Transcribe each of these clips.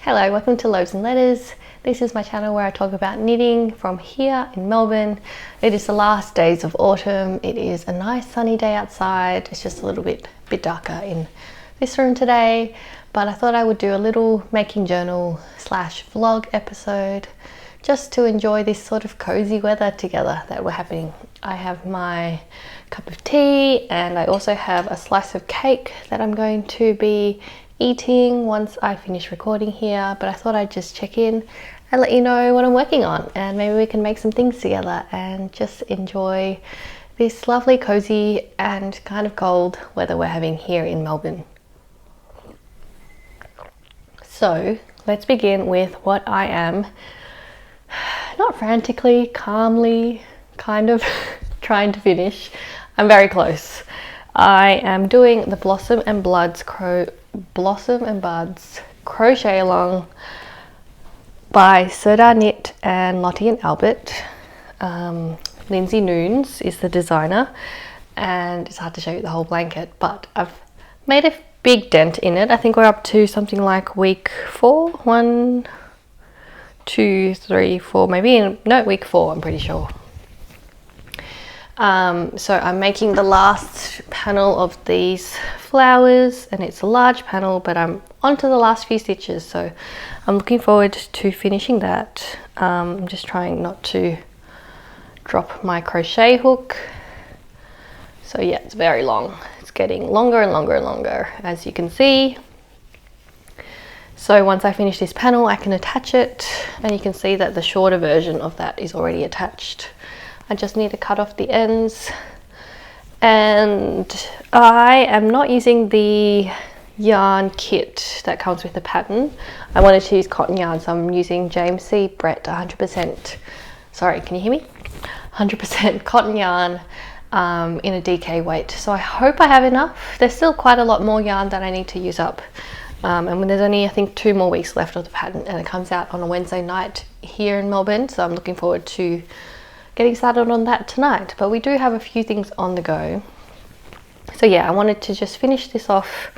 Hello, welcome to Loaves and Letters. This is my channel where I talk about knitting from here in Melbourne. It is the last days of autumn. It is a nice sunny day outside. It's just a little bit darker in this room today, but I thought I would do a little making journal slash vlog episode just to enjoy this sort of cozy weather together that we're having. I have my cup of tea and I also have a slice of cake that I'm going to be eating once I finish recording here, but I thought I'd just check in and let you know what I'm working on, and maybe we can make some things together and just enjoy this lovely cozy and kind of cold weather we're having here in Melbourne. So let's begin with what I am not frantically, calmly kind of trying to finish. I'm very close. I am doing the Blossom and Buds crochet along by Serda Knit and Lottie and Albert. Lindsay Noons is the designer, and it's hard to show you the whole blanket, but I've made a big dent in it. I think we're up to something like week 4. 1, 2, 3, 4, maybe no, week 4, I'm pretty sure. So I'm making the last panel of these flowers, and it's a large panel, but I'm onto the last few stitches, so I'm looking forward to finishing that. I'm just trying not to drop my crochet hook. So yeah, it's very long. It's getting longer and longer and longer, as you can see. So once I finish this panel, I can attach it, and you can see that the shorter version of that is already attached. I just need to cut off the ends, and I am not using the yarn kit that comes with the pattern. I wanted to use cotton yarn, so I'm using James C. Brett 100%, sorry, can you hear me? 100% cotton yarn in a DK weight. So I hope I have enough. There's still quite a lot more yarn that I need to use up. And when there's only, I think, 2 more weeks left of the pattern, and it comes out on a Wednesday night here in Melbourne, so I'm looking forward to getting started on that tonight. But we do have a few things on the go. So yeah, I wanted to just finish this off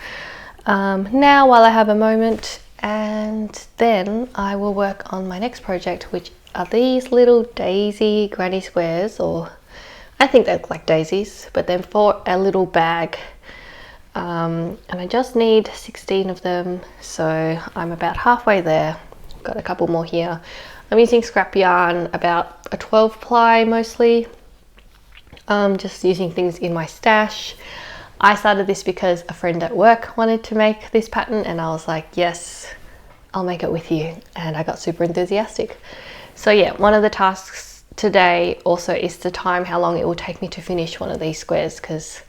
now while I have a moment, and then I will work on my next project, which are these little daisy granny squares, or I think they look like daisies, but then for a little bag. And I just need 16 of them, so I'm about halfway there. Got a couple more here. I'm using scrap yarn, about a 12 ply mostly, just using things in my stash. I started this because a friend at work wanted to make this pattern, and I was like, yes, I'll make it with you, and I got super enthusiastic. So yeah, one of the tasks today also is to time how long it will take me to finish one of these squares, because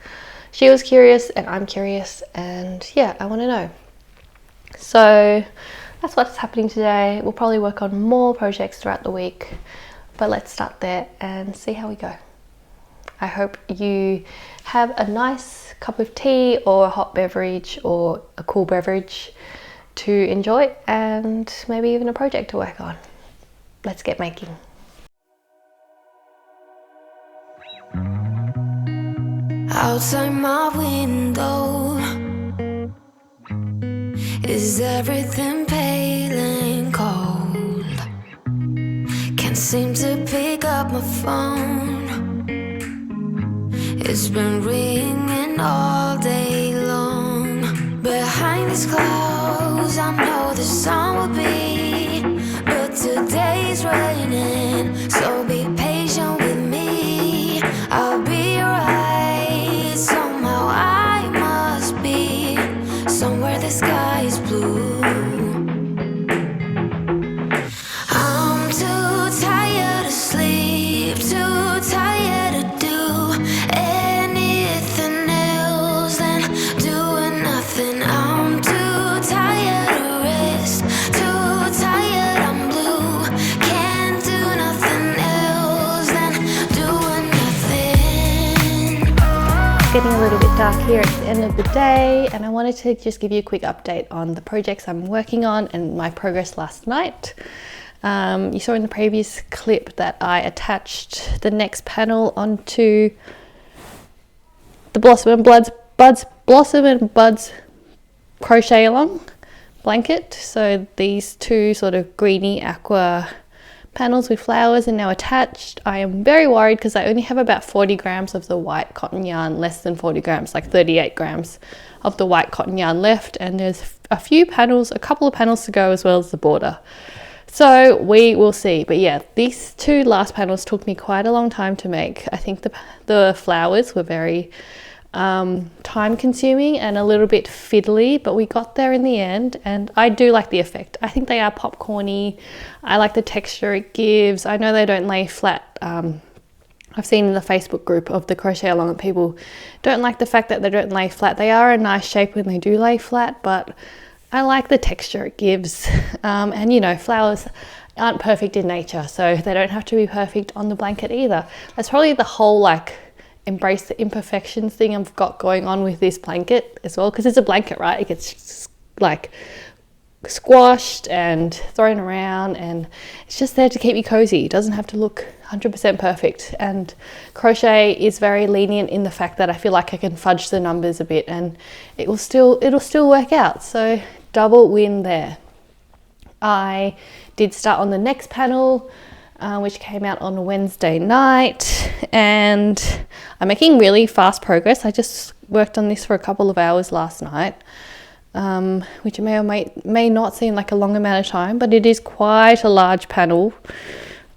she was curious and I'm curious, and yeah, I want to know. So that's what's happening today. We'll probably work on more projects throughout the week, but let's start there and see how we go. I hope you have a nice cup of tea or a hot beverage or a cool beverage to enjoy, and maybe even a project to work on. Let's get making. Outside my window, is everything pale and cold? Can't seem to pick up my phone. It's been ringing all day long. Behind these clouds, I know the sun will be, but today's raining, so be patient with me. I'll be right. Somehow I must be somewhere the sky is blue. I'm too tired to sleep, too tired to do anything else than doing nothing. I'm too tired to rest, too tired, I'm blue. Can't do nothing else than doing nothing. It's getting a little bit dark here at the end of the day, and I wanted to just give you a quick update on the projects I'm working on and my progress last night. You saw in the previous clip that I attached the next panel onto the Blossom and Buds crochet along blanket. So these two sort of greeny aqua panels with flowers are now attached. I am very worried because I only have about 40 grams of the white cotton yarn, less than 40 grams, like 38 grams of the white cotton yarn left, and there's a couple of panels to go, as well as the border. So we will see. But yeah, these two last panels took me quite a long time to make. I think the flowers were very time consuming and a little bit fiddly, but we got there in the end, and I do like the effect. I think they are popcorny. I like the texture it gives. I know they don't lay flat. I've seen in the Facebook group of the Crochet Along that people don't like the fact that they don't lay flat. They are a nice shape when they do lay flat, but I like the texture it gives. And you know, flowers aren't perfect in nature, so they don't have to be perfect on the blanket either. That's probably the whole like embrace the imperfections thing I've got going on with this blanket as well, because it's a blanket, right? It gets like squashed and thrown around, and it's just there to keep you cozy. It doesn't have to look 100% perfect, and Crochet is very lenient in the fact that I feel like I can fudge the numbers a bit and it'll still work out. So double win there. I did start on the next panel, which came out on Wednesday night, and I'm making really fast progress. I just worked on this for a couple of hours last night, which may or may not seem like a long amount of time, but it is quite a large panel.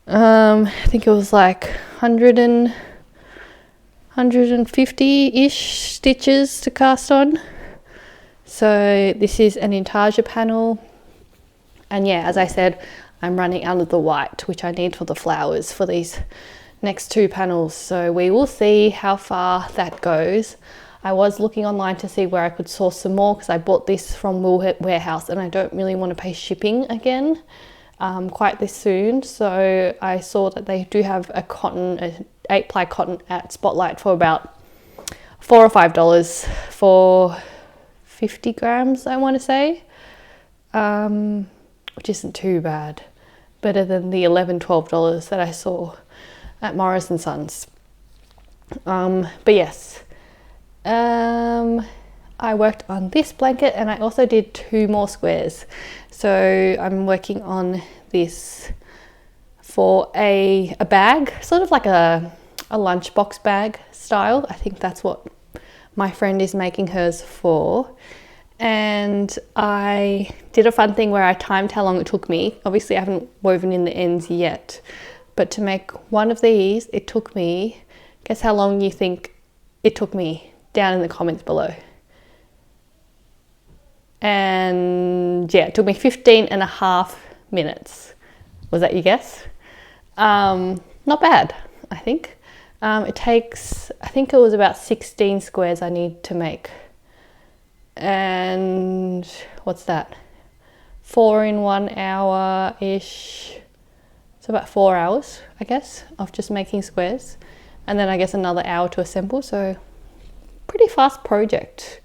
I think it was like 150-ish stitches to cast on. So this is an intarsia panel, and yeah, as I said, I'm running out of the white, which I need for the flowers for these next two panels. So we will see how far that goes. I was looking online to see where I could source some more, because I bought this from Wool Warehouse and I don't really want to pay shipping again quite this soon. So I saw that they do have a 8-ply cotton at Spotlight for about $4 or $5 for 50 grams, I want to say, which isn't too bad. Better than the $11-12 that I saw at Morris & Sons. But yes, I worked on this blanket, and I also did 2 more squares. So I'm working on this for a bag, sort of like a lunchbox bag style. I think that's what my friend is making hers for. And I did a fun thing where I timed how long it took me. Obviously I haven't woven in the ends yet, but to make one of these, it took me, guess how long you think it took me? Down in the comments below. And yeah, it took me 15.5 minutes. Was that your guess? Not bad, I think. It takes, I think it was about 16 squares I need to make. And what's that? 4 in 1 hour-ish. So about 4 hours, I guess, of just making squares. And then I guess another hour to assemble. So pretty fast project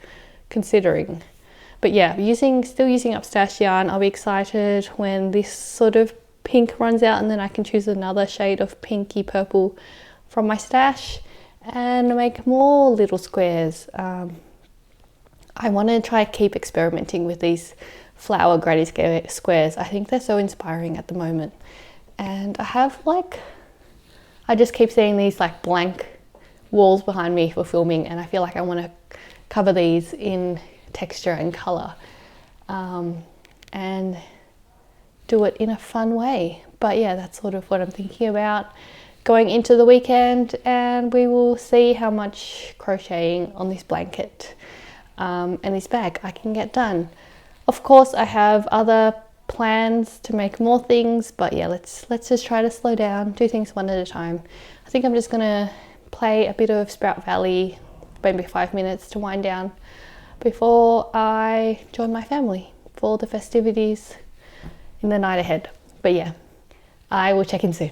considering. But yeah, still using up stash yarn. I'll be excited when this sort of pink runs out, and then I can choose another shade of pinky purple from my stash and make more little squares. I want to try keep experimenting with these flower granny squares. I think they're so inspiring at the moment. And I just keep seeing these like blank walls behind me for filming, and I feel like I want to cover these in texture and color and do it in a fun way. But yeah, that's sort of what I'm thinking about going into the weekend, and we will see how much crocheting on this blanket and this bag I can get done. Of course, I have other plans to make more things, but yeah, let's just try to slow down, do things one at a time. I think I'm just gonna play a bit of Sprout Valley, maybe 5 minutes to wind down before I join my family for the festivities in the night ahead. But yeah, I will check in soon.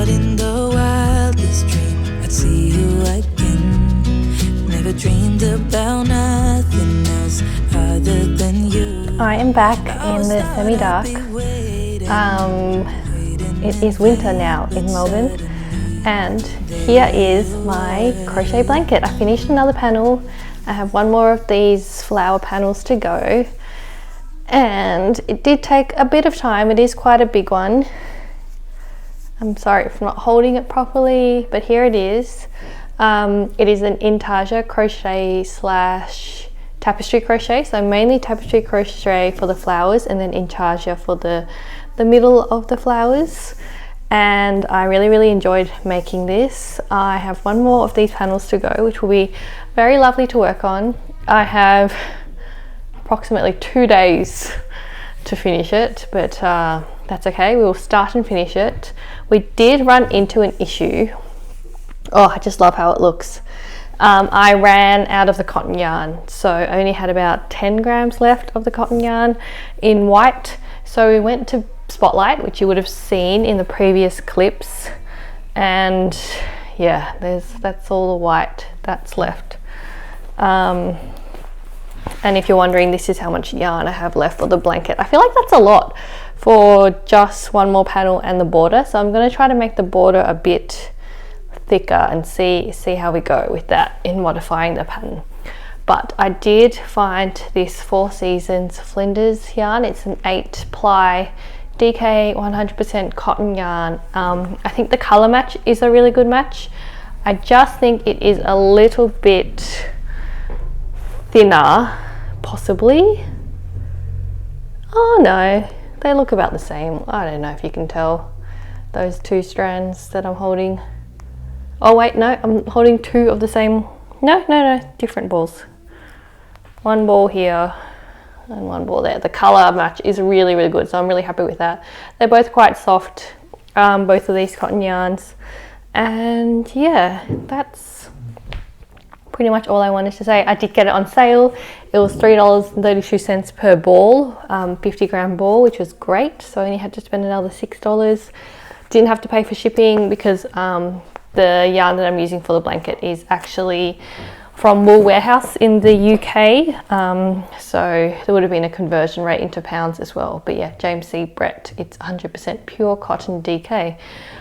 In the wildest dream I'd see you again. Never dreamed about nothing else other than you. I am back in the semi-dark It is winter now in Melbourne, and here is my crochet blanket. I finished another panel. I have one more of these flower panels to go, and it did take a bit of time. It is quite a big one. I'm sorry for not holding it properly, but here it is. It is an intarsia crochet slash tapestry crochet, so mainly tapestry crochet for the flowers and then intarsia for the middle of the flowers. And I really enjoyed making this. I have one more of these panels to go, which will be very lovely to work on. I have approximately 2 days to finish it, but that's okay. We will start and finish it. We did run into an issue. Oh, I just love how it looks. I ran out of the cotton yarn, so I only had about 10 grams left of the cotton yarn in white. So we went to Spotlight, which you would have seen in the previous clips, and yeah, that's all the white that's left. And if you're wondering, this is how much yarn I have left for the blanket. I feel like that's a lot for just one more panel and the border, so I'm going to try to make the border a bit thicker and see how we go with that in modifying the pattern. But I did find this 4 Seasons Flinders yarn. It's an 8-ply DK 100% cotton yarn. I think the color match is a really good match. I just think it is a little bit thinner, possibly. Oh no, they look about the same. I don't know if you can tell those 2 strands that I'm holding. Oh wait, no, I'm holding 2 of the same. No, different balls. One ball here and one ball there. The color match is really good, so I'm really happy with that. They're both quite soft, both of these cotton yarns. And yeah, that's pretty much all I wanted to say. I did get it on sale. It was $3.32 per ball, 50-gram ball, which was great. So I only had to spend another $6. Didn't have to pay for shipping because the yarn that I'm using for the blanket is actually from Wool Warehouse in the UK, so there would have been a conversion rate into pounds as well. But yeah, James C. Brett, it's 100% pure cotton DK.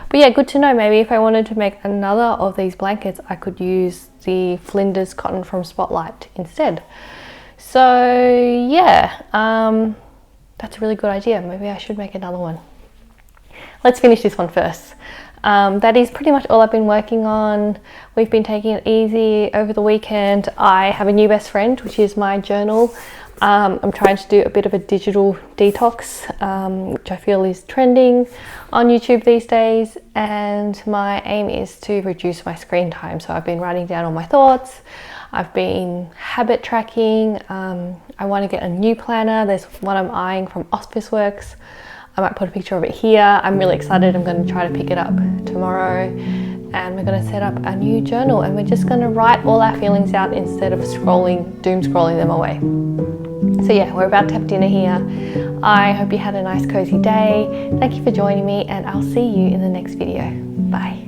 But yeah, good to know. Maybe if I wanted to make another of these blankets, I could use the Flinders cotton from Spotlight instead. So yeah, that's a really good idea. Maybe I should make another one. Let's finish this one first. That is pretty much all I've been working on. We've been taking it easy over the weekend. I have a new best friend, which is my journal. I'm trying to do a bit of a digital detox, which I feel is trending on YouTube these days. And my aim is to reduce my screen time. So I've been writing down all my thoughts. I've been habit tracking. I want to get a new planner. There's one I'm eyeing from Officeworks. I might put a picture of it here. I'm really excited. I'm going to try to pick it up tomorrow, and we're going to set up a new journal, and we're just going to write all our feelings out instead of doom scrolling them away. So yeah, we're about to have dinner here. I hope you had a nice cozy day. Thank you for joining me, and I'll see you in the next video. Bye.